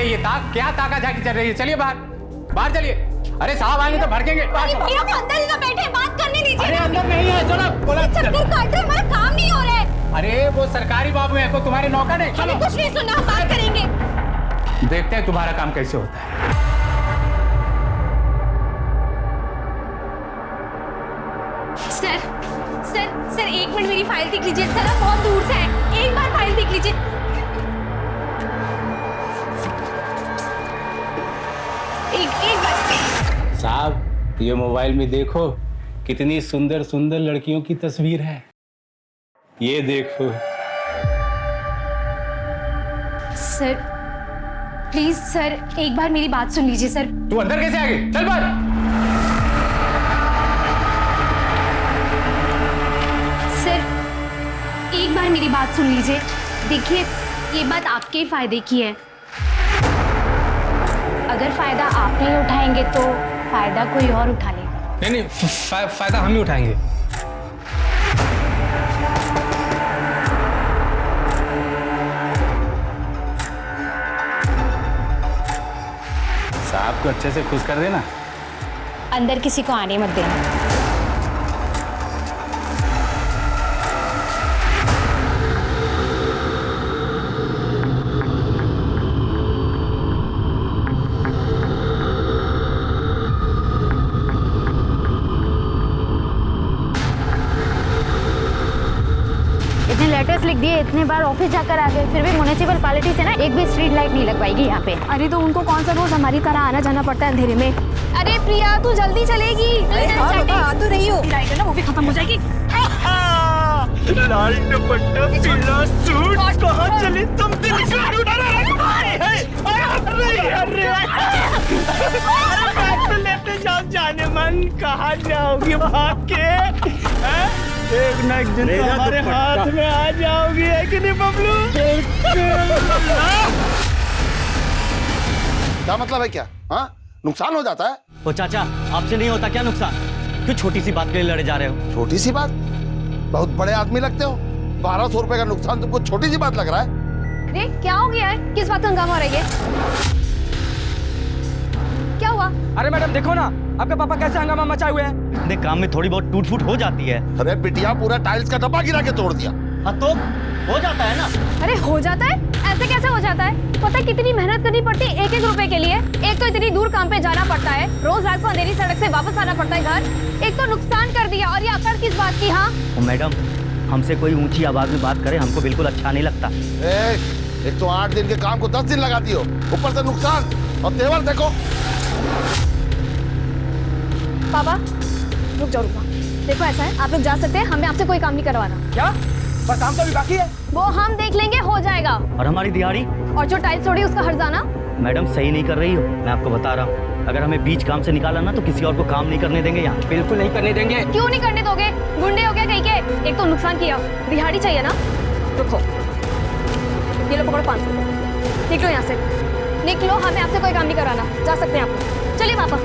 ये क्या ताका झाकी चल रही है? चलिए बाहर, बाहर चलिए। अरे साहब आएंगे तो भड़केंगे। अरे भैया वो अंदर ही तो बैठे, बात करने दीजिए। अरे अंदर नहीं है, चलो बोला। चक्कर काट रहे, हमारा काम नहीं हो रहा है। अरे वो सरकारी बाबू है, कोई तुम्हारे नौकर नहीं। हमें कुछ नहीं सुनना, हम बात करेंगे। देखते हैं तुम्हारा काम कैसे होता है। सर सर सर, एक मिनट मेरी फाइल देख लीजिए। सर आप बहुत दूर से हैं, एक बार फाइल देख लीजिए। एक बार। साहब ये मोबाइल में देखो कितनी सुंदर सुंदर लड़कियों की तस्वीर है। ये देखो। सर प्लीज सर, एक बार मेरी बात सुन लीजिए सर। तू अंदर कैसे आ गई? चल बाहर। सर एक बार मेरी बात सुन लीजिए। देखिए ये बात आपके ही फायदे की है। अगर फायदा आप नहीं उठाएंगे तो फायदा कोई और उठा लेगा। नहीं नहीं, फायदा हम ही उठाएंगे। साहब को अच्छे से खुश कर देना। अंदर किसी को आने मत देना। इतने लेटर्स लिख दिए, इतने बार ऑफिस जाकर आ गए, फिर भी म्युनिसिपल पार्टी से ना एक भी स्ट्रीट लाइट नहीं लगवाएगी यहाँ पे। अरे तो उनको कौन सा रोज हमारी तरह आना जाना पड़ता है अंधेरे में। अरे प्रिया तू जल्दी चलेगी। हाँ बाबा, आ तो रही हो। लाइट है ना, वो भी खत्म हो जाएगी। लाल दुपट्टा पीला सूट, कहाँ चली तुम? अरे लेते जाओ जाने मन, कहाँ जाओगी भाग के? एक ना एक दिन तो हमारे हाथ में आ जाओगी, है कि नहीं बबलू? क्या मतलब है? क्या हाँ नुकसान हो जाता है? ओ चाचा, आपसे नहीं होता क्या नुकसान? क्यों छोटी सी बात के लिए लड़े जा रहे हो? छोटी सी बात? बहुत बड़े आदमी लगते हो। 1200 रुपए का नुकसान तुमको छोटी सी बात लग रहा है? अरे क्या हो गया है? किस बात का हंगामा हो रहा है? क्या हुआ? अरे मैडम देखो ना, आपके पापा कैसे हंगामा मचाए हुए हैं। देख काम में थोड़ी बहुत टूट फूट हो जाती है। अरे बिटिया पूरा टाइल्स का डब्बा गिरा के तोड़ दिया। हाँ तो हो जाता है ना। अरे हो जाता है? ऐसे कैसे हो जाता है? पता है कितनी मेहनत करनी पड़ती है एक एक रुपए के लिए। एक तो इतनी दूर काम पे जाना पड़ता है, रोज रात को अंधेरी सड़क से वापस आना पड़ता है घर। एक तो नुकसान कर दिया और ये अकड़ किस बात की? हाँ मैडम हमसे कोई ऊंची आवाज में बात करे हमको बिल्कुल अच्छा नहीं लगता। एक तो 8 दिन के काम को 10 दिन लगाती हो, ऊपर से नुकसान और तेवर देखो। पापा रुक जाओ, रुको। देखो ऐसा है, आप लोग जा सकते हैं, हमें आपसे कोई काम नहीं करवाना। क्या? पर काम तो अभी बाकी है। वो हम देख लेंगे, हो जाएगा। और हमारी दिहाड़ी और जो टाइल्स तोड़ी उसका हर्जाना। मैडम सही नहीं कर रही हो, मैं आपको बता रहा हूँ। अगर हमें बीच काम से निकाला ना तो किसी और को काम नहीं करने देंगे यहाँ। बिल्कुल नहीं करने देंगे। क्यों नहीं करने दोगे? गुंडे हो गया कहीं के? एक तो नुकसान किया, दिहाड़ी चाहिए ना। रुको, ये लो पकड़ो 500। निकलो यहाँ से, निकलो, हमें आपसे कोई काम नहीं कराना। जा सकते हैं आप। चलिए पापा,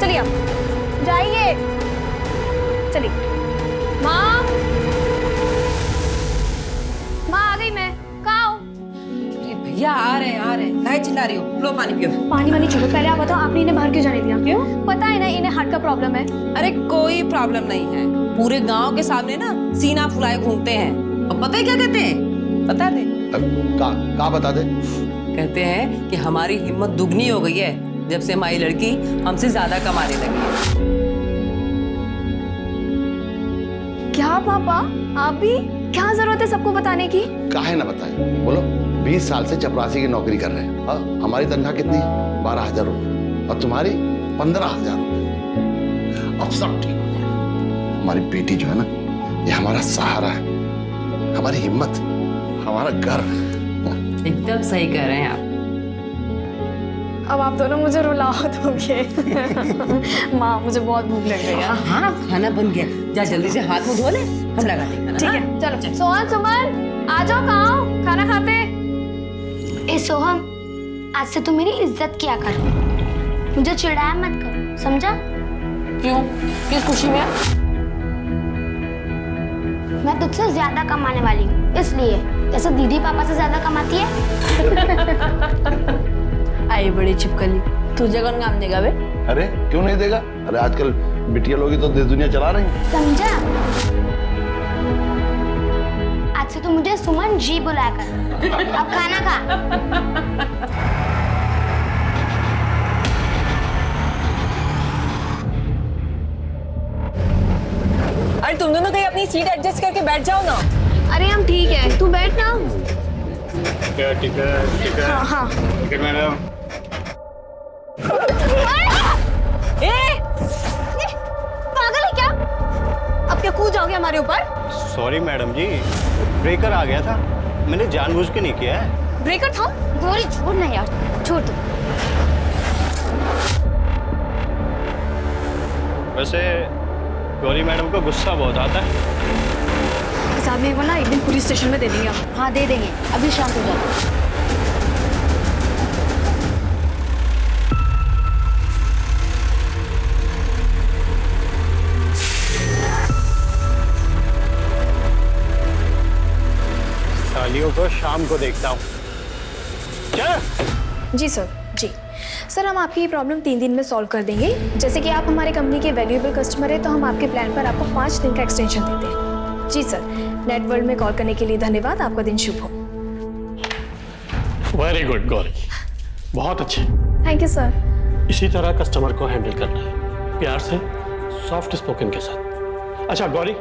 चलिए आप जाइए, चलिए। माँ आ गई मैं। कहाँ हो? भैया आ रहे हैं। काहे चिल्ला रही हो? लो पानी पियो। पानी वानी छोड़ो, पहले आप बताओ आपने इन्हें बाहर क्यों जाने दिया? क्यों? पता है ना इन्हें हार्ट का प्रॉब्लम है। अरे कोई प्रॉब्लम नहीं है, पूरे गांव के सामने ना सीना फुलाए घूमते हैं। और पता है क्या कहते हैं? बता दे। का बता दे? कहते हैं कि हमारी हिम्मत दुगनी हो गई है जब से हमारी लड़की हमसे ज्यादा कमाने लगी है। क्या पापा, आप भी? क्या जरूरत है सबको बताने की? काहे ना बताए, बोलो। 20 साल से चपरासी की नौकरी कर रहे हैं। हमारी तनख्वाह कितनी है? 12,000 रुपये। और तुम्हारी 15,000 रुपये। अब सब ठीक हो जाएगा। हमारी बेटी जो है ना, ये हमारा सहारा है, हमारी हिम्मत, हमारा गर्व। एकदम सही कह रहे हैं आप। अब आप दोनों मुझे रुला दोगे। माँ मुझे बहुत भूख लग रही है। हाँ खाना बन गया, जा जल्दी से हाथ मुंह धो ले, हम लगाते हैं खाना। ठीक है चलो। सोहन सुमन आ जाओ, कहाँ हो? खाना खाते। ए सोहम, आज से तू मेरी इज्जत किया कर, मुझे चिढ़ाया मत कर, समझा? क्यों? किस खुशी में? मैं तुझसे ज्यादा कमाने वाली हूँ, इसलिए। जैसे दीदी पापा से ज्यादा कमाती है। आई बड़ी छिपकली, तुझे कौन काम देगा बे? अरे क्यों नहीं देगा? अरे आजकल बिटिया लोग ही तो देश दुनिया चला रही हैं। समझा? आज से तो मुझे सुमन जी बुलाया कर। अब खाना खा। अरे तुम दोनों कहीं अपनी सीट एडजस्ट करके बैठ जाओ ना। अरे हम ठीक है, तू बैठ ना। टिकट हाँ हाँ। Ticket madam. पागल है क्या? अब क्या कूद जाओगे हमारे ऊपर? सॉरी मैडम जी, ब्रेकर आ गया था, मैंने जानबूझ के नहीं किया है। ब्रेकर था? गौरी छोड़ ना यार, छोड़ दो। वैसे गौरी मैडम को गुस्सा बहुत आता है। इस आदमी को ना एक दिन पुलिस स्टेशन में दे देंगे हम। हाँ दे देंगे, अभी शांत हो जाओ। सालियों को शाम को देखता हूँ। चल। जी सर, जी सर, हम आपकी प्रॉब्लम 3 दिन में सॉल्व कर देंगे। जैसे कि आप हमारे कंपनी के वैल्यूएबल कस्टमर है, तो हम आपके प्लान पर आपको 5 दिन का एक्सटेंशन देते हैं। जी सर, नेट वर्ल्ड में कॉल करने के लिए धन्यवाद। आपका दिन शुभ हो। वेरी गुड गौरी, बहुत अच्छे। Thank you sir. इसी तरह कस्टमर को हैंडल करना है, प्यार से, सॉफ्ट स्पोकन के साथ। अच्छा गौरी,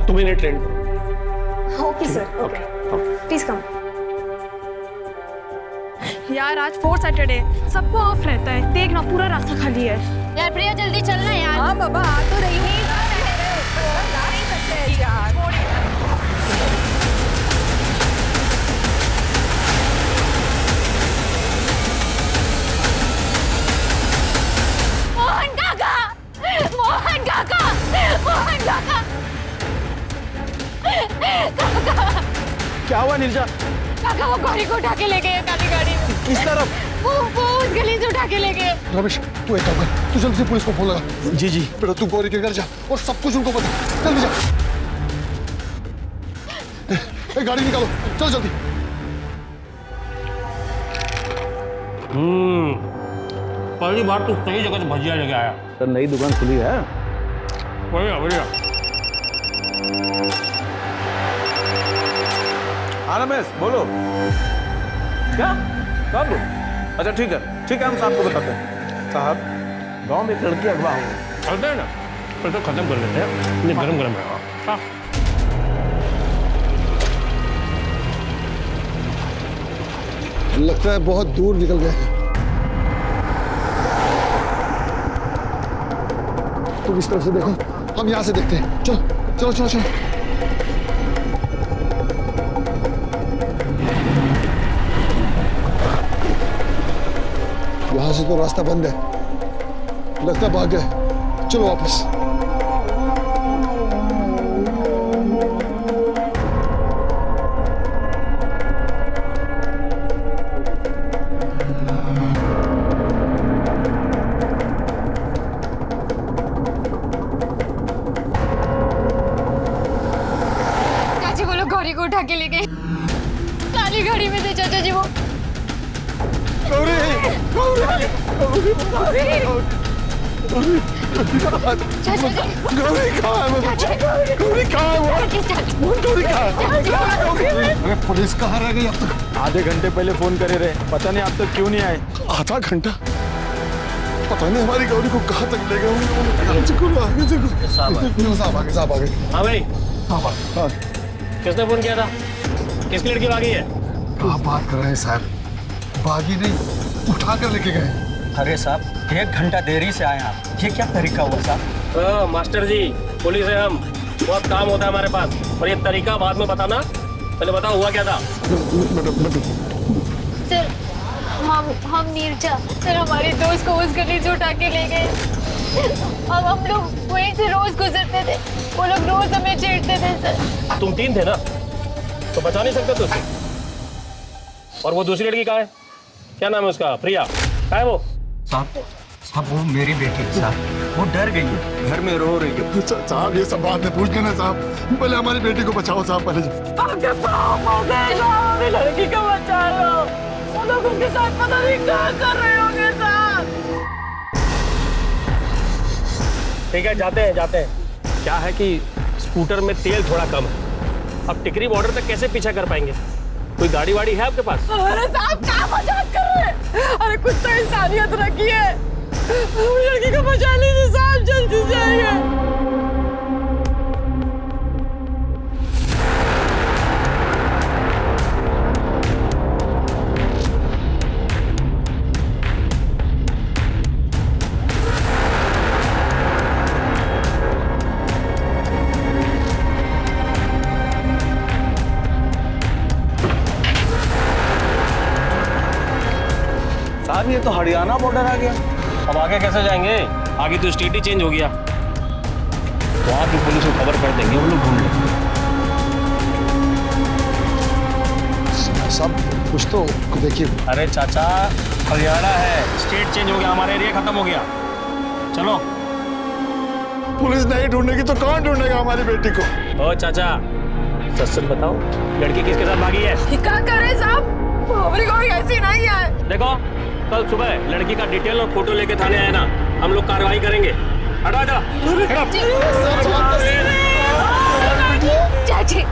तुम इन्हें ट्रेन करो। Okay sir, okay, please come. यार आज 4th सैटरडे, सबको ऑफ रहता है। देखना पूरा रास्ता खाली है। यार प्रिया जल्दी चलना यार। हाँ बाबा, आ तो रही हूँ। मोहन काका, मोहन काका, मोहन काका, काका। क्या हुआ नीरजा? काका वो गौरी को उठा के ले गए काली गाड़ी में। किस तरफ? वो उस गली से उठा के ले गए। रमेश तू एक काम कर, तू जल्दी से पुलिस को फोन लगा। जी जी। बेटा तू गौरी के घर जा और सब कुछ उनको बता, जल्दी जा। गाड़ी निकालो, चलो जल्दी। पहली बार तो सही जगह से भजिया लेके आया। सर नई दुकान खुली है। बढ़िया बढ़िया। हाँ रमेश बोलो। क्या? कब? अच्छा ठीक है हम साहब को बताते हैं। साहब गांव में एक लड़की अगवा हो गई। चलते हैं ना, फिर तो खत्म कर लेते हैं। नहीं गरम गरम है। हाँ। लगता है बहुत दूर निकल गए हैं। तुम इस तरफ से देखो, हम यहाँ से देखते हैं। चलो चलो चलो चलो। यहाँ से तो रास्ता बंद है, लगता है भाग गए। चलो वापस। चाची वो लोग गौरी को उठा के ले गए। काली गाड़ी में थे चाचा जी वो। गौरी गौरी गौरी कहाँ है? गौरी कहाँ है? गौरी कहाँ है? अरे पुलिस कहाँ रह गई अब तक? आधे घंटे पहले फोन करे रहे, पता नहीं आप तक क्यों नहीं आए। आधा घंटा? पता नहीं हमारी गौरी को कहाँ तक ले गए होंगे। साहब आ गए। हाँ भाई, हाँ किसने फोन किया था? किसकी लड़की भागी है? आप बात कर रहे हैं साहब? भागी नहीं, उठा कर लेके गए। अरे साहब 1 घंटा देरी से आए आप, ये क्या तरीका हुआ साहब? मास्टर जी, पुलिस है हम, बहुत काम होता है हमारे पास, और ये तरीका बाद में बताना, पहले बताओ हुआ क्या था? सर हम नीरजा, सर हमारे दोस्त को उस गली से उठा के ले गए। अब हम लोग वहीं से रोज गुजरते थे, वो लोग रोज हमें छेड़ते थे सर। तुम 3 थे ना, तो बचा नहीं सकते तुझसे? और वो दूसरी लड़की कहाँ है? क्या नाम है उसका? प्रिया कहाँ है वो? साहब वो मेरी बेटी है साहब, वो डर गई है, घर में रो रही है। साहब ये सब बात में पूछ लेना साहब, पहले हमारी बेटी को बचाओ साहब। पहले लड़की को बचा लो, वो लोग उनके साथ पता नहीं क्या कर रहे हो। ठीक है, जाते हैं जाते हैं। क्या है कि स्कूटर में तेल थोड़ा कम है, अब टिकरी बॉर्डर तक कैसे पीछा कर पाएंगे? कोई गाड़ी वाड़ी है आपके पास? अरे साहब क्या मजाक कर रहे हैं? अरे कुछ तो इंसानियत रखिए, लड़की को बचा लीजिए साहब, जल्दी जाइए। साहब ये तो हरियाणा बॉर्डर आ गया। अब आगे कैसे जाएंगे? आगे तो स्टेट ही चेंज हो गया। वहां की पुलिस को खबर कर देंगे, वो लोग ढूंढ लेंगे। सब कुछ तो देखिए। अरे चाचा, हरियाणा है, स्टेट चेंज हो गया, हमारा एरिया खत्म हो गया। चलो। पुलिस नहीं ढूंढेगी तो कौन ढूंढेगा हमारी बेटी को? ओ चाचा, सच सच बताओ, लड़की किसके साथ भागी है? क्या करे साहब, हमारी कोई ऐसी नहीं है। देखो, कल सुबह लड़की का डिटेल और फोटो लेके थाने आए ना, हम लोग कार्रवाई करेंगे। हटा जा। चाची,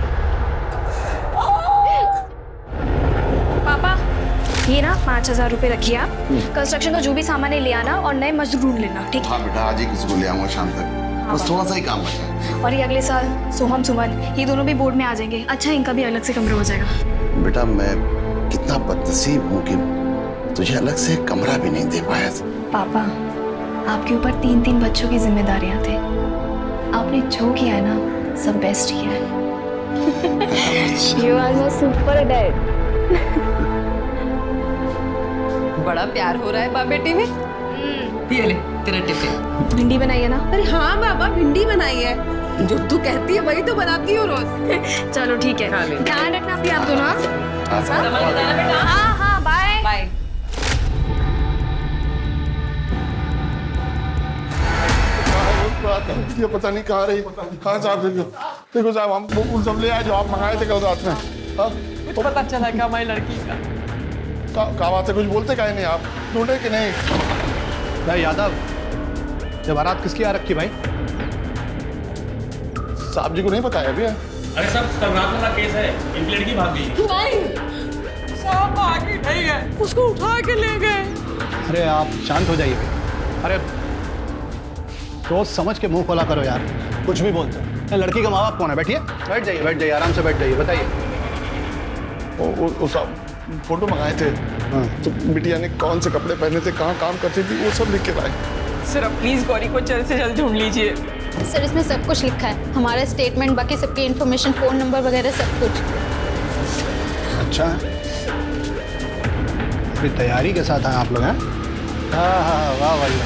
पापा ये ना 5,000 रुपए रखिए आप। कंस्ट्रक्शन का जो भी सामान है ले आना और नए मजदूर ढूंढ लेना, ठीक है? हाँ बेटा, आज ही किसी को ले आऊंगा शाम तक, बस थोड़ा सा ही काम बचा है। और ये अगले साल सोहम सुमन ये दोनों भी बोर्ड में आ जाएंगे। अच्छा, इनका भी अलग से कमरा हो जाएगा। बेटा मैं कितना बदनसीब हूँ कि तुझे अलग से कमरा भी नहीं दे पाया। पापा आपके ऊपर 3-3 बच्चों की जिम्मेदारियां थे, आपने जो किया है ना सब बेस्ट किया है। You are so super dad. बड़ा प्यार हो रहा है बाप बेटी में। ये ले तेरा टिफिन। भिंडी बनाई है ना? अरे हाँ बाबा, भिंडी बनाई है, जो तू कहती है वही तो बनाती हो रोज। चलो ठीक है, ध्यान रखना अपनी आप दोनों। हाँ हाँ, बाय बाय। ये पता नहीं कहाँ रही, कहाँ साहब? देखो साहब, हम वो सब ले आए जो आप मंगाए थे कल रात में। कुछ पता चला क्या हमारी लड़की का? क्या बात है, कुछ बोलते काहे नहीं आप? ढूंढे कि नहीं? भाई यादव, ये बारात किसकी आ रखी भाई? साहब जी को नहीं पता है अभी? अरे सब रात वाला केस है, एक लड़की भाग गई। नहीं, साहब भागी नहीं है, उसको उठा के ले गए। अरे आप शांत हो जाइए। अरे सोच समझ के मुंह खोला करो यार, कुछ भी बोलते हो। लड़की का माँ बाप कौन है? बैठिए, बैठ जाइए, आराम से बैठ जाइए। बताइए। वो साहब फोटो मंगाए थे, तो बिटिया ने कौन से कपड़े पहने थे, कहाँ काम करती थी, वो सब लिख के लाए। सर अब प्लीज गौरी को जल्द से जल्द ढूंढ लीजिए। सर इसमें सब कुछ लिखा है, हमारा स्टेटमेंट, बाकी सबकी इन्फॉर्मेशन, फोन नंबर वगैरह सब कुछ। अच्छा, फिर तैयारी के साथ आए आप लोग हैं? हाँ, वाह भाई,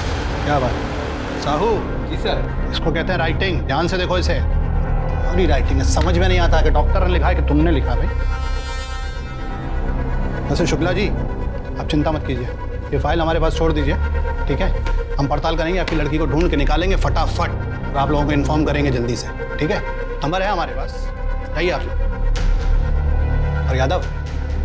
क्या बात। साहू जी सर। इसको कहते हैं राइटिंग, ध्यान से देखो इसे। और राइटिंग है, समझ में नहीं आता कि डॉक्टर ने लिखा है कि तुमने लिखा भाई। वैसे शुक्ला जी, आप चिंता मत कीजिए, ये फाइल हमारे पास छोड़ दीजिए, ठीक है? हम पड़ताल करेंगे, आपकी लड़की को ढूंढ के निकालेंगे फटाफट, और आप लोगों को इन्फॉर्म करेंगे जल्दी से, ठीक है? नंबर है हमारे पास, जाइए आप लोग। और यादव,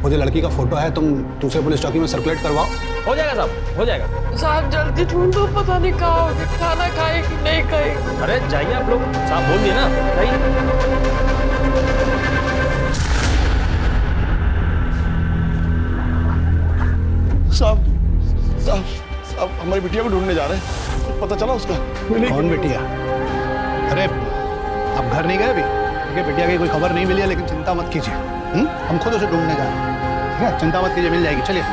वो जो लड़की का फोटो है तुम दूसरे पुलिस चौकी में सर्कुलेट करवाओ। हो जाएगा साहब, हो जाएगा। साहब जल्दी ढूंढो, पता नहीं कहाँ होगी, खाना खाए कि नहीं खाए। अरे जाइए आप लोग, साहब बोल दिए ना, जाइए। साहब हमारी बिटिया को ढूंढने जा रहे हैं, पता चला उसका? कौन बिटिया? अरे आप घर नहीं गए अभी? ठीक है, बिटिया की कोई खबर नहीं मिली है, लेकिन चिंता मत कीजिए, हम खुद उसे ढूंढने जा रहे हैं, ठीक है? चिंता मत कीजिए, मिल जाएगी। चलिए।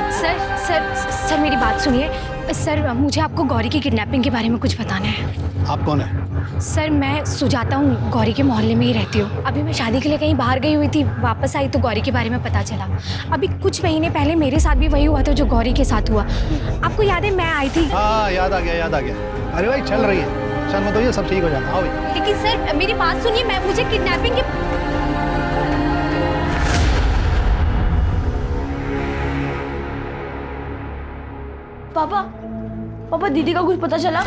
सर मेरी बात सुनिए। सर मुझे आपको गौरी की किडनैपिंग के बारे में कुछ बताना है। आप कौन है? सर मैं सुजाता हूँ, गौरी के मोहल्ले में ही रहती हूँ। अभी मैं शादी के लिए कहीं बाहर गई हुई थी, वापस आई तो गौरी के बारे में पता चला। अभी कुछ महीने पहले मेरे साथ भी वही हुआ था जो गौरी के साथ हुआ। आपको याद है मैं आई थी? हाँ, याद आ गया। अरे भाई चल रही है, चल मत होइए, सब ठीक हो जाता। आओ भाई। लेकिन सर मेरी बात सुनिए, मुझे किडनैपिंग के पापा दीदी का कुछ पता चला?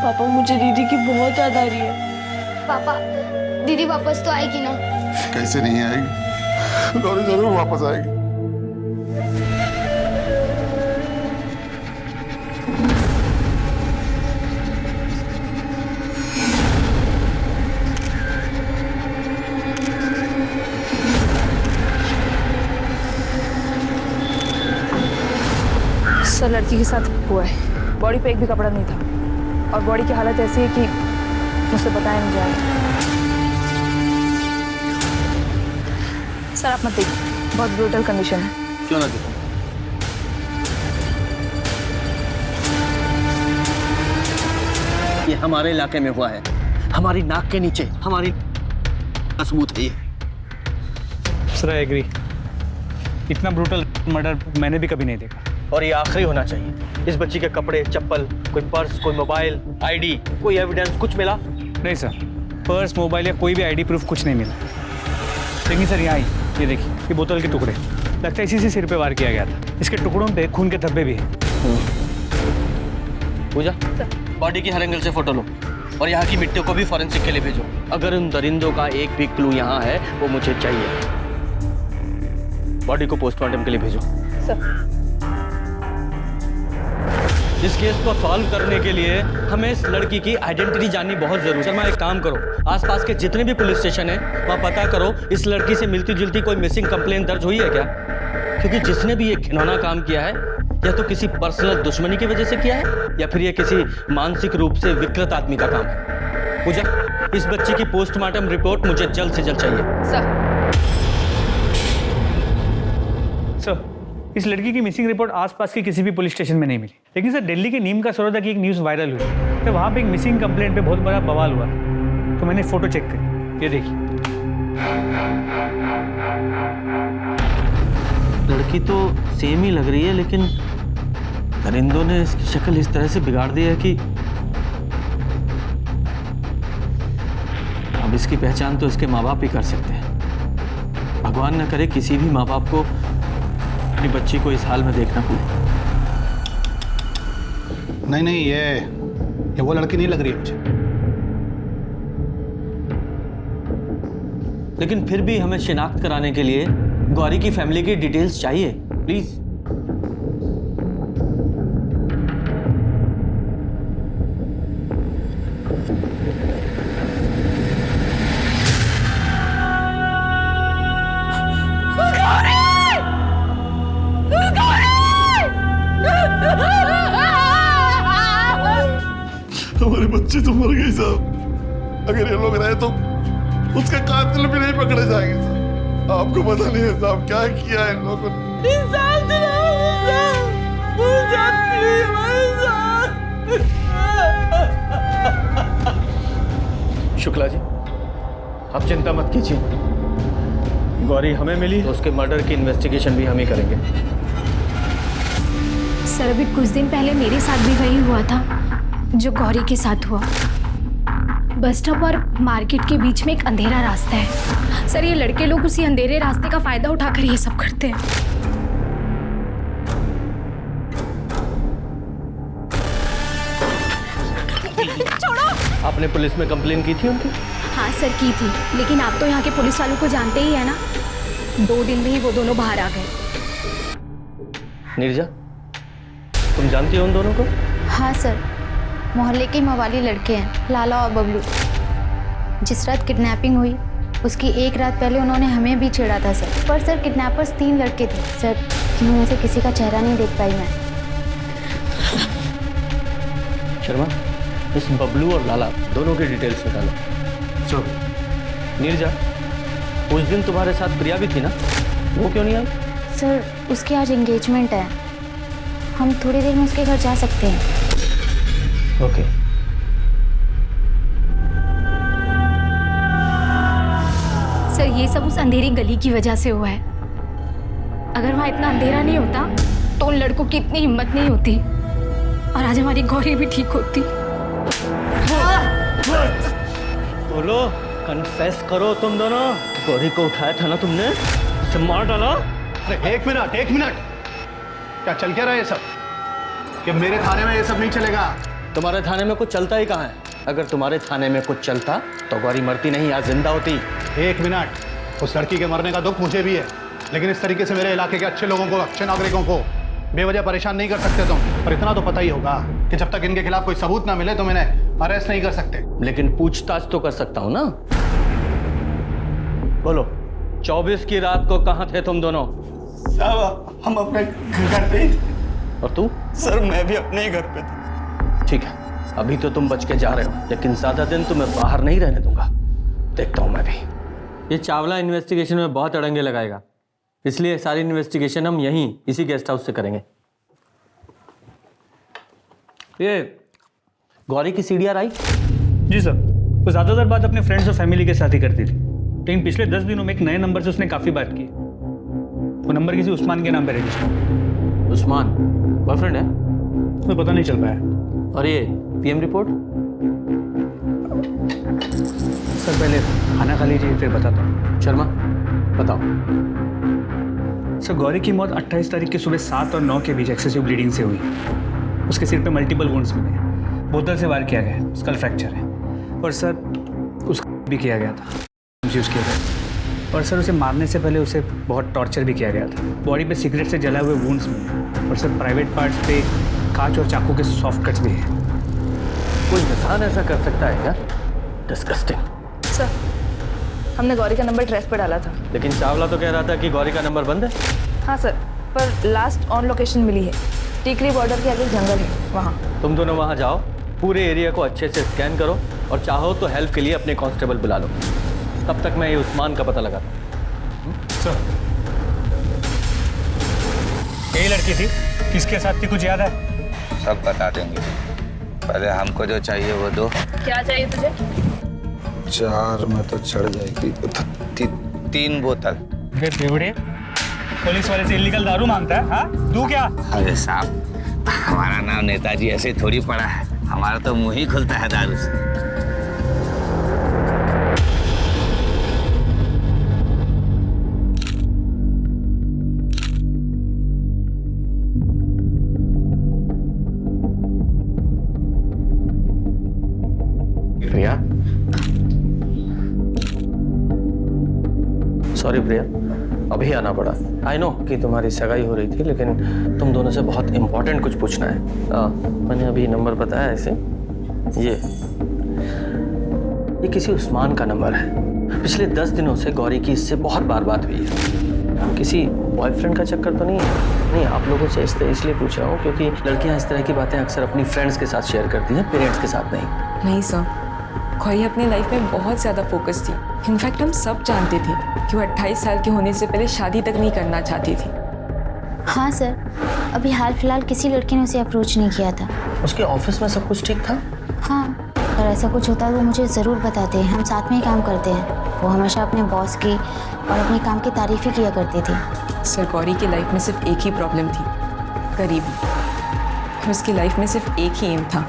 पापा मुझे दीदी की बहुत याद आ रही है। पापा दीदी वापस तो आएगी ना? कैसे नहीं आएगी, गौरी जरूर वापस आएगी। सर लड़की के साथ हुआ है। बॉडी पे एक भी कपड़ा नहीं था और बॉडी की हालत ऐसी है कि मुझसे बताया नहीं जा रहा। सर आप मत देखिए, बहुत ब्रूटल कंडीशन है। क्यों ना देखो? ये हमारे इलाके में हुआ है, हमारी नाक के नीचे, हमारी सबूत है ये। सर आई एग्री, इतना ब्रूटल मर्डर मैंने भी कभी नहीं देखा। और ये आखिरी होना चाहिए। इस बच्ची के कपड़े, चप्पल, कोई पर्स, कोई मोबाइल, आईडी, कोई एविडेंस कुछ मिला? नहीं सर, पर्स, मोबाइल या कोई भी आईडी प्रूफ कुछ नहीं मिला। लेकिन सर यहाँ ये देखिए, ये बोतल के टुकड़े, लगता है इसी से सिर पे वार किया गया था। इसके टुकड़ों पे खून के धब्बे भी हैं। पूजा, बॉडी की हर एंगल से फोटो लो और यहाँ की मिट्टी को भी फॉरेंसिक के लिए भेजो। अगर उन दरिंदों का एक भी क्लू यहाँ है वो मुझे चाहिए। बॉडी को पोस्टमार्टम के लिए भेजो। सर इस केस को सॉल्व करने के लिए हमें इस लड़की की आइडेंटिटी जाननी बहुत जरूरी है। शर्मा एक काम करो, आसपास के जितने भी पुलिस स्टेशन है वहाँ पता करो इस लड़की से मिलती जुलती कोई मिसिंग कंप्लेंट दर्ज हुई है क्या? क्योंकि जिसने भी ये घिनौना काम किया है या तो किसी पर्सनल दुश्मनी की वजह से किया है या फिर ये किसी मानसिक रूप से विकृत आदमी का काम है। पूजा, इस बच्ची की पोस्टमार्टम रिपोर्ट मुझे जल्द से जल्द चाहिए। सर इस लड़की की मिसिंग रिपोर्ट आसपास के किसी भी पुलिस स्टेशन में नहीं मिली। लेकिन सर दिल्ली के नीम का सरोदा की एक न्यूज़ वायरल हुई तो वहाँ पे एक मिसिंग कंप्लेंट पे बहुत बड़ा बवाल हुआ, तो मैंने फोटो चेक करी। ये देखिए, लड़की तो सेम ही लग रही है लेकिन दरिंदों ने इसकी शक्ल इस तरह से बिगाड़ दी है कि अब इसकी पहचान तो इसके माँ बाप ही कर सकते हैं। भगवान न करे किसी भी माँ बाप को अपनी बच्ची को इस हाल में देखना पड़े। नहीं, ये वो लड़की नहीं लग रही है मुझे। लेकिन फिर भी हमें शिनाख्त कराने के लिए गौरी की फैमिली की डिटेल्स चाहिए, प्लीज। हमारे बच्चे तो मर गए साहब। अगर ये लोग रहे तो उसके कातिल भी नहीं पकड़े जाएंगे साहब। आपको पता नहीं है साहब क्या किया है इन लोगों ने। इंसान शुक्ला जी, आप चिंता मत कीजिए। गौरी हमें मिली तो उसके मर्डर की इन्वेस्टिगेशन भी हम ही करेंगे। सर अभी कुछ दिन पहले मेरे साथ भी वही हुआ था जो गौरी के साथ हुआ। बस स्टॉप और मार्केट के बीच में एक अंधेरा रास्ता है। सर ये लड़के लोग उसी अंधेरे रास्ते का फायदा उठाकर ये सब करते हैं। छोड़ो। आपने पुलिस में कंप्लेन की थी उनकी? हाँ सर की थी, लेकिन आप तो यहाँ के पुलिस वालों को जानते ही है ना। 2 दिन में ही वो दोनों बाहर आ गए। नीरजा, तुम जानती हो उन दोनों को? हाँ सर, मोहल्ले के मवाली लड़के हैं, लाला और बबलू। जिस रात किडनैपिंग हुई उसकी 1 रात पहले उन्होंने हमें भी छेड़ा था सर। पर सर किडनैपर्स 3 लड़के थे सर, इनमें से किसी का चेहरा नहीं देख पाई मैं। शर्मा, इस बबलू और लाला दोनों की डिटेल्स निकालो। सर नीरजा, उस दिन तुम्हारे साथ प्रिया भी थी ना, वो क्यों नहीं आई? सर उसकी आज एंगेजमेंट है, हम थोड़ी देर में उसके घर जा सकते हैं। ओके। सर ये सब उस अंधेरी गली की वजह से हुआ है। अगर वहाँ इतना अंधेरा नहीं होता तो उन लड़कों की इतनी हिम्मत नहीं होती और आज हमारी गौरी भी ठीक होती। बोलो, कन्फेस करो तुम दोनों। गौरी को उठाया था ना तुमने, उसे मार डाला। अरे एक मिनट, क्या चल क्या रहा है ये सब? कि मेरे थाने में ये सब नहीं चलेगा। तुम्हारे थाने में कुछ चलता ही कहाँ है? अगर तुम्हारे थाने में कुछ चलता तो गौरी मरती नहीं, आज जिंदा होती। 1 मिनट, उस लड़की के मरने का दुख मुझे भी है, लेकिन इस तरीके से मेरे इलाके के अच्छे लोगों को, अच्छे नागरिकों को बेवजह परेशान नहीं कर सकते तुम। और इतना तो पता ही होगा कि जब तक इनके खिलाफ कोई सबूत ना मिले तो इन्हें अरेस्ट नहीं कर सकते। लेकिन पूछताछ तो कर सकता हूँ ना। बोलो, 24 की रात को कहाँ थे तुम दोनों? साहब हम अपने घर पे। और तू? सर मैं भी अपने ही घर पे था। ठीक है, अभी तो तुम बच के जा रहे हो, लेकिन ज्यादा दिन तुम्हें बाहर नहीं रहने दूंगा। देखता हूं मैं भी। ये चावला इन्वेस्टिगेशन में बहुत अड़ंगे लगाएगा, इसलिए सारी इन्वेस्टिगेशन हम यहीं इसी गेस्ट हाउस से करेंगे। ये गौरी की सीडीआर आई? जी सर, वो ज़्यादातर बात अपने फ्रेंड्स और फैमिली के साथ ही करती थी, लेकिन पिछले 10 दिनों में एक नए नंबर से उसने काफ़ी बात की। वो नंबर किसी उस्मान के नाम पर रजिस्टर। उस्मान बॉयफ्रेंड है? मुझे पता नहीं चल पाया। और ये पीएम रिपोर्ट? सर पहले खाना खा लीजिए फिर बताता हूँ। शर्मा बताओ। सर गौरी की मौत 28 तारीख की सुबह 7 और 9 के बीच एक्सेसिव ब्लीडिंग से हुई। उसके सिर पे मल्टीपल वुंड्स मिले, बोतल से वार किया गया, स्कल फ्रैक्चर है। और सर उसका भी किया गया था, यूज़ किया गया। और सर उसे मारने से पहले उसे बहुत टॉर्चर भी किया गया था। बॉडी पे सिगरेट से जला हुए वुंड्स मिले और सर प्राइवेट पार्ट्स पे कांच और चाकू के सॉफ्ट कट्स भी हैं। कोई इंसान ऐसा कर सकता है क्या? डिस्गस्टिंग। सर हमने गौरी का नंबर ट्रेस पर डाला था। लेकिन चावला तो कह रहा था कि गौरी का नंबर बंद है। हाँ सर, पर लास्ट ऑन लोकेशन मिली है, टिकरी बॉर्डर के आगे जंगल है वहाँ। तुम दोनों वहाँ जाओ, पूरे एरिया को अच्छे से स्कैन करो और चाहो तो हेल्प के लिए अपने कांस्टेबल बुला लो। तब तक मैं ये उस्मान का पता लगाता हूँ। सर यही लड़की थी, किसके साथ थी कुछ याद है? सब बता देंगे, पहले हमको जो चाहिए वो दो। क्या चाहिए तुझे? 4 में तो चढ़ जाएगी। 3 बोतल। बेवड़े, पुलिस वाले से इलीगल दारू मांगता है? हाँ तू क्या? अरे साहब, हमारा नाम नेताजी ऐसे थोड़ी पड़ा है, हमारा तो मुंह ही खुलता है दारू से। प्रिया, सॉरी प्रिया, अभी आना पड़ा। आई नो कि तुम्हारी सगाई हो रही थी, लेकिन तुम दोनों से बहुत इंपॉर्टेंट कुछ पूछना है। मैंने अभी नंबर बताया ऐसे, ये किसी उस्मान का नंबर है। पिछले 10 दिनों से गौरी की इससे बहुत बार बात हुई है। किसी बॉयफ्रेंड का चक्कर तो नहीं है? नहीं, आप लोगों से इसलिए पूछ रहा हूँ क्योंकि लड़कियाँ इस तरह की बातें अक्सर अपनी फ्रेंड्स के साथ शेयर करती हैं, पेरेंट्स के साथ नहीं। नहीं सर, गौरी अपनी लाइफ में बहुत ज़्यादा फोकस थी। इनफैक्ट हम सब जानते थे कि वो 28 साल के होने से पहले शादी तक नहीं करना चाहती थी। हाँ सर, अभी हाल फिलहाल किसी लड़के ने उसे अप्रोच नहीं किया था। उसके ऑफिस में सब कुछ ठीक था? हाँ, अगर ऐसा कुछ होता है वो मुझे ज़रूर बताते हैं, हम साथ में ही काम करते हैं। वो हमेशा अपने बॉस की और अपने काम की तारीफ ही किया करती थी। सर गौरी की लाइफ में सिर्फ एक ही प्रॉब्लम थी, गरीबी। और उसकी लाइफ में सिर्फ एक ही एम था,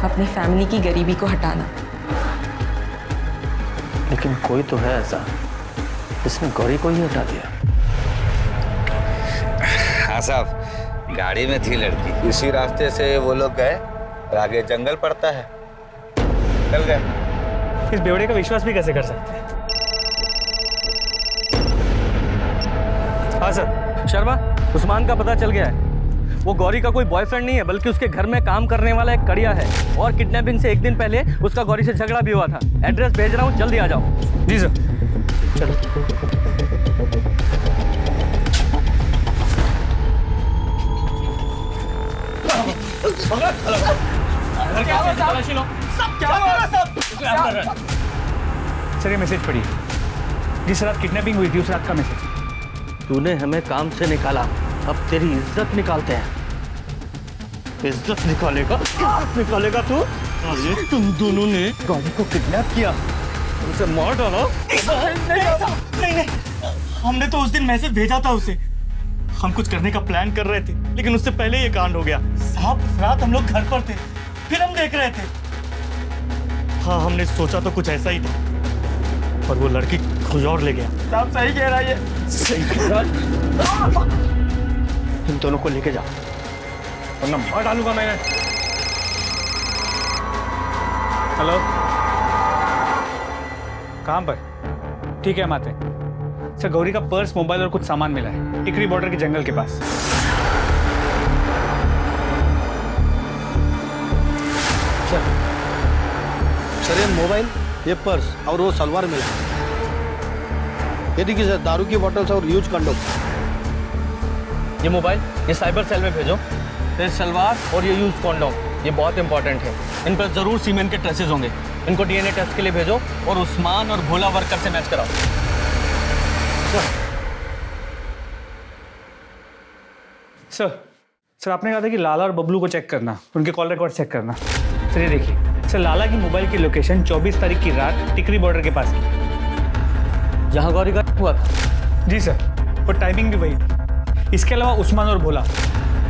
अपनी फैमिली की गरीबी को हटाना। लेकिन कोई तो है ऐसा जिसने गौरी को ही हटा दिया। हाँ साहब, गाड़ी में थी लड़की, इसी रास्ते से वो लोग गए और आगे जंगल पड़ता है, चल गए। इस बेवड़े का विश्वास भी कैसे कर सकते हैं? हाँ सर, शर्मा, उस्मान का पता चल गया है। वो गौरी का कोई बॉयफ्रेंड नहीं है, बल्कि उसके घर में काम करने वाला एक कड़िया है। और किडनैपिंग से एक दिन पहले उसका गौरी से झगड़ा भी हुआ था। एड्रेस भेज रहा हूँ, जल्दी आ जाओ। जी सर। चलो। सर ये मैसेज पढ़िए, जिस रात किडनैपिंग हुई थी उस रात का मैसेज। तूने हमें काम से निकाला, अब तेरी इज्जत निकालते हैं। इज्जत निकालेगा? निकालेगा तू? अरे तुम दोनों ने गौरी को किडनैप किया, उसे मार डाला। नहीं, हमने तो उस दिन मैसेज भेजा था उसे। हम कुछ करने का प्लान कर रहे थे, लेकिन उससे पहले ये कांड हो गया। साहब उस रात हम लोग घर पर थे, फिर हम देख रहे थे। हाँ, हमने सोचा तो कुछ ऐसा ही था, और वो लड़की कुछ और ले गया। साहब सही कह रहा है। सही कह रहा। इन दोनों को लेके जाओ, वरना मार डालूंगा मैंने। हेलो, कहाँ पर? ठीक है, हम आते हैं। सर गौरी का पर्स, मोबाइल और कुछ सामान मिला है टिकरी बॉर्डर के जंगल के पास। सर ये मोबाइल, ये पर्स और वो सलवार मिला। ये देखिए सर, दारू की बोतल्स और यूज कंडोम। ये मोबाइल ये साइबर सेल में भेजो, ड्रेस सलवार और ये यूज कॉन्डोम, ये बहुत इंपॉर्टेंट है। इन पर जरूर सीमेंट के ट्रेसेस होंगे। इनको डीएनए टेस्ट के लिए भेजो और उस्मान और भोला वर्कर से मैच कराओ। सर आपने कहा था कि लाला और बबलू को चेक करना, उनके कॉल रिकॉर्ड चेक करना। सर ये देखिए सर, लाला की मोबाइल की लोकेशन 24 तारीख की रात टिकरी बॉर्डर के पास की, जहाँ गौरी का हुआ था। जी सर, और टाइमिंग भी वही थी। इसके अलावा उस्मान और भोला,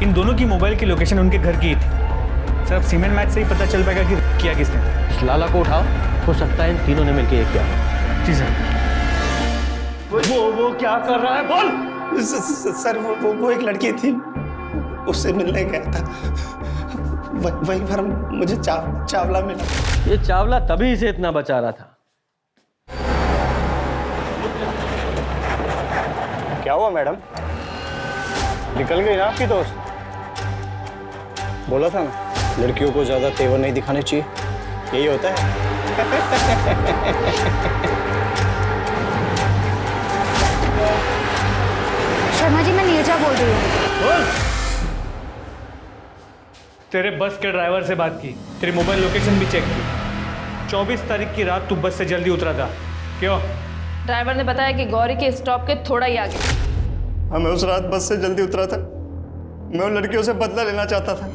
इन दोनों की मोबाइल की लोकेशन उनके घर की ही थी। सर अब सीमेंट मैच से ही पता चल पाएगा कि किया किसने। इस लाला को उठाओ, हो सकता है इन तीनों ने मिलकर ये किया। जी सर। वो क्या कर रहा है बोल। सर वो एक लड़की थी, उससे मिलने गया था, वहीं पर मुझे चावला मिला। ये चावला तभी इसे इतना बचा रहा था। क्या हुआ मैडम, निकल गई ना आपकी दोस्त? बोला था ना लड़कियों को ज्यादा तेवर नहीं दिखाने चाहिए, यही होता है। शर्मा जी, मैं नीरजा बोल रही हूँ। तेरे बस के ड्राइवर से बात की, तेरी मोबाइल लोकेशन भी चेक की। 24 तारीख की रात तू बस से जल्दी उतरा था, क्यों? ड्राइवर ने बताया कि गौरी के स्टॉप के थोड़ा ही आगे। हाँ, मैं उस रात बस से जल्दी उतरा था। मैं उन लड़कियों से बदला लेना चाहता था।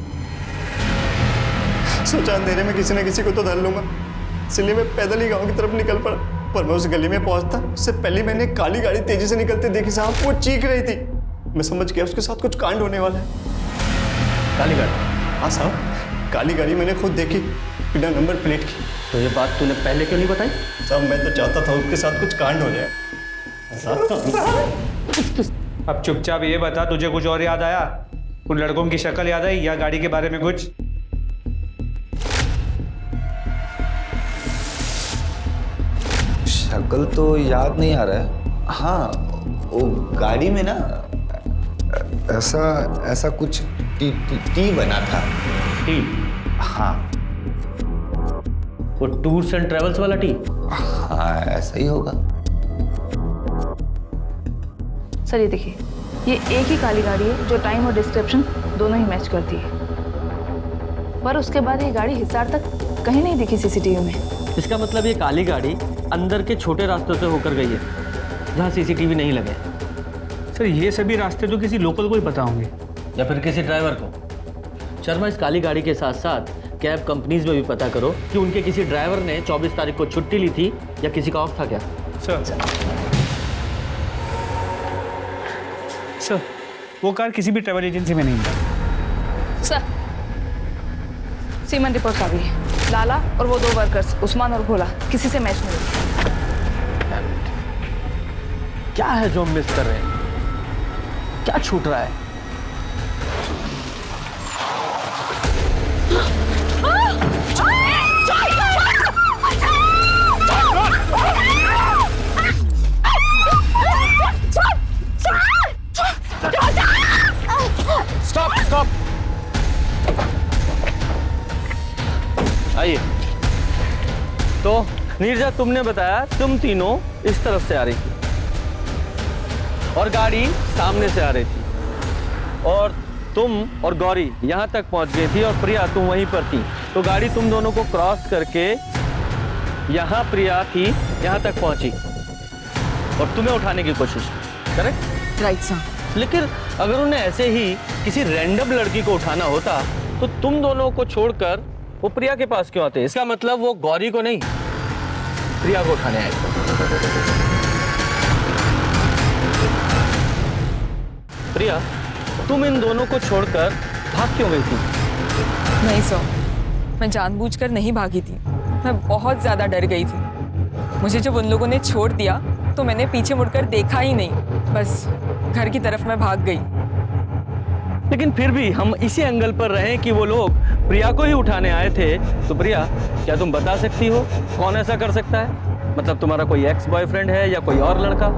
सोचा अंधेरे में किसी न किसी को तो धर लूंगा, इसलिए मैं पैदल ही गांव की तरफ निकल पड़ा। पर मैं उस गली में पहुंचता उससे पहले मैंने एक काली गाड़ी तेजी से निकलते देखी साहब, वो चीख रही थी। मैं समझ गया उसके साथ कुछ कांड होने वाला है। काली गाड़ी? हाँ साहब, काली गाड़ी मैंने खुद देखी, बिना नंबर प्लेट की। तो ये बात तूने पहले क्यों नहीं बताई? साहब मैं तो चाहता था उसके साथ कुछ कांड हो जाए। अब चुपचाप ये बता, तुझे कुछ और याद आया? उन लड़कों की शक्ल याद आई या गाड़ी के बारे में कुछ? शक्ल तो याद नहीं आ रहा है। हाँ, वो गाड़ी में ना ऐसा कुछ टी बना था। टी? हाँ। वो टूर्स एंड ट्रेवल्स वाला टी? हाँ, ऐसा ही होगा। सर ये देखिए, ये एक ही काली गाड़ी है जो टाइम और डिस्क्रिप्शन दोनों ही मैच करती है, पर उसके बाद ये गाड़ी हिसार तक कहीं नहीं दिखी सीसीटीवी में। इसका मतलब ये काली गाड़ी अंदर के छोटे रास्तों से होकर गई है जहाँ सीसीटीवी नहीं लगे। सर ये सभी रास्ते तो किसी लोकल को ही पता होंगे, या फिर किसी ड्राइवर को। शर्मा, इस काली गाड़ी के साथ साथ कैब कंपनीज में भी पता करो कि उनके किसी ड्राइवर ने 24 तारीख को छुट्टी ली थी या किसी का ऑफ था क्या। सर वो कार किसी भी ट्रैवल एजेंसी में नहीं मिला। सर सीमन रिपोर्ट आ गई है। लाला और वो 2 वर्कर्स उस्मान और भोला किसी से मैच नहीं हुई। क्या है जो हम मिस कर रहे हैं? क्या छूट रहा है? स्टॉप स्टॉप, आइए। तो नीरजा, तुमने बताया तुम तीनों इस तरफ से आ रही थी और गाड़ी सामने से आ रही थी, और तुम और गौरी यहाँ तक पहुँच गई थी और प्रिया तुम वहीं पर थी। तो गाड़ी तुम दोनों को क्रॉस करके यहाँ प्रिया थी, यहाँ तक पहुँची और तुम्हें उठाने की कोशिश। करेक्ट? Right sir. लेकिन अगर उन्हें ऐसे ही किसी रैंडम लड़की को उठाना होता तो तुम दोनों को छोड़कर वो प्रिया के पास क्यों आते? इसका मतलब वो गौरी को नहीं, प्रिया को उठाने आए। प्रिया, तुम इन दोनों को छोड़कर भाग क्यों गई थी? नहीं सर, मैं जानबूझकर नहीं भागी थी। मैं बहुत ज्यादा डर गई थी। मुझे जब उन लोगों ने छोड़ दिया तो मैंने पीछे मुड़कर देखा ही नहीं, बस घर की तरफ मैं भाग गई। लेकिन फिर भी हम इसी एंगल पर रहे कि वो लोग प्रिया को ही उठाने आए थे। तो प्रिया, क्या तुम बता सकती हो कौन ऐसा कर सकता है? मतलब तुम्हारा कोई एक्स बॉयफ्रेंड है या कोई और लड़का?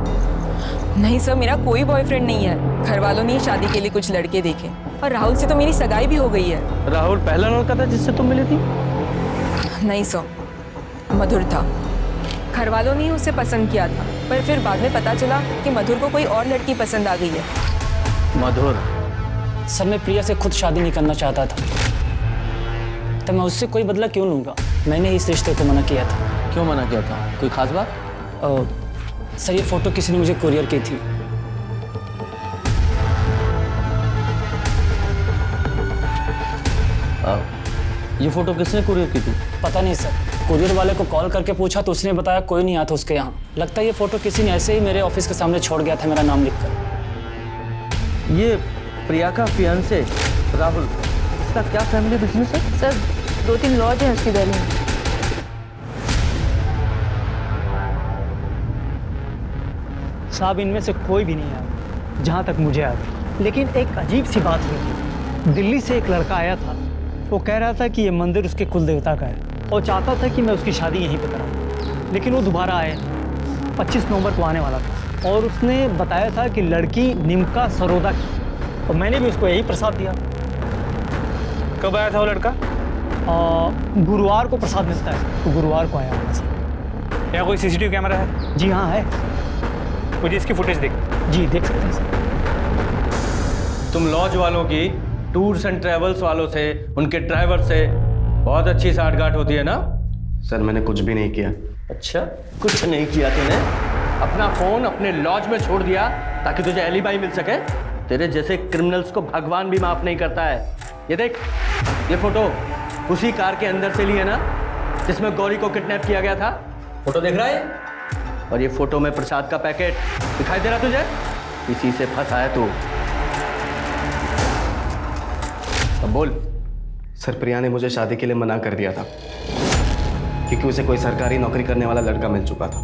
नहीं सर, मेरा कोई बॉयफ्रेंड नहीं है। घर वालों ने शादी के लिए कुछ लड़के देखे और राहुल से तो मेरी सगाई भी हो गई है। राहुल पहला लड़का था जिससे तुम मिली थी? नहीं सर, मधुर था। घर वालों ने उसे पसंद किया था, पर फिर बाद में पता चला कि मधुर को कोई और लड़की पसंद आ गई है। मधुर? सर मैं प्रिया से खुद शादी नहीं करना चाहता था, तो मैं उससे कोई बदला क्यों लूँगा? मैंने ही इस रिश्ते को मना किया था। क्यों मना किया था? कोई खास बात? सर ये फ़ोटो किसी ने मुझे कुरियर की थी। ये फोटो किसने कुरियर की थी? पता नहीं सर, कुरियर वाले को कॉल करके पूछा तो उसने बताया कोई नहीं आता उसके यहाँ। लगता है ये फ़ोटो किसी ने ऐसे ही मेरे ऑफिस के सामने छोड़ गया था मेरा नाम लिखकर। ये प्रिया का फियांसे राहुल, इसका क्या फैमिली बिजनेस है? सर 2-3 लॉज हैं उसकी दिल्ली में। साहब इनमें से कोई भी नहीं आया जहाँ तक मुझे याद है, लेकिन एक अजीब सी बात हुई थी। दिल्ली से एक लड़का आया था, वो कह रहा था कि ये मंदिर उसके कुल देवता का है और चाहता था कि मैं उसकी शादी यहीं पे कराऊं। लेकिन वो दोबारा आए, 25 नवंबर को आने वाला था और उसने बताया था कि लड़की निमका सरोदा की, और मैंने भी उसको यही प्रसाद दिया। कब आया था वो लड़का? गुरुवार को प्रसाद मिलता है, तो गुरुवार को आया होगा सर। यहाँ कोई सीसीटीवी कैमरा है? जी हाँ है। मुझे इसकी फुटेज देख। जी देख सकते हैं सर। तुम लॉज वालों की टूर्स एंड ट्रेवल्स वालों से, उनके ड्राइवर से बहुत अच्छी साठगांठ होती है ना? सर मैंने कुछ भी नहीं किया। अच्छा, कुछ नहीं किया तूने? अपना फोन अपने लॉज में छोड़ दिया ताकि तुझे एलिबाई मिल सके? तेरे जैसे क्रिमिनल्स को भगवान भी माफ नहीं करता है। ये देख, ये फोटो उसी कार के अंदर से ली है ना जिसमें गौरी को किडनैप किया गया था? फोटो देख रहा है? और ये फोटो में प्रसाद का पैकेट दिखाई दे रहा तुझे? इसी से फंसा है तू। अब बोल। सर प्रिया ने मुझे शादी के लिए मना कर दिया था क्योंकि उसे कोई सरकारी नौकरी करने वाला लड़का मिल चुका था।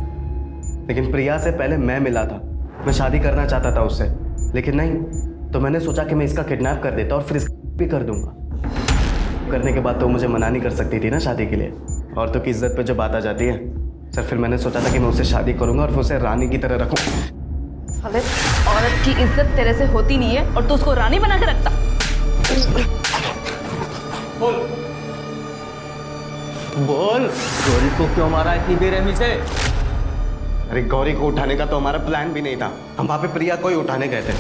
लेकिन प्रिया से पहले मैं मिला था, मैं शादी करना चाहता था उससे, लेकिन नहीं, तो मैंने सोचा कि मैं इसका किडनैप कर देता और फिर इसका भी कर दूंगा। करने के बाद तो मुझे मना नहीं कर सकती थी ना शादी के लिए। औरतों की इज्जत पे जो बात आ जाती है सर, फिर मैंने सोचा था कि मैं उससे शादी करूंगा और फिर उसे रानी की तरह रखूँ। अबे औरत की इज्जत तेरे से होती नहीं है और तू उसको रानी बना के रखता। बोल बोल, गौरी को क्यों मारा इतनी बेरहमी से? अरे गौरी को उठाने का तो हमारा प्लान भी नहीं था, हम वहाँ पे प्रिया को ही उठाने गए थे।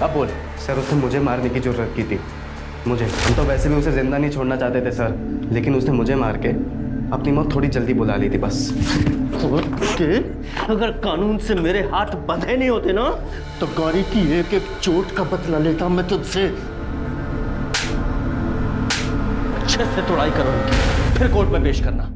अब बोल। सर उसने मुझे मारने की जरूरत की थी, मुझे। हम तो वैसे भी उसे जिंदा नहीं छोड़ना चाहते थे सर, लेकिन उसने मुझे मार के अपनी मौत थोड़ी जल्दी बुला ली थी बस। अगर कानून से मेरे हाथ बंधे नहीं होते ना तो गौरी की एक एक चोट का बदला लेता मैं तुझसे। अच्छे से तोड़ाई करो, फिर कोर्ट में पेश करना।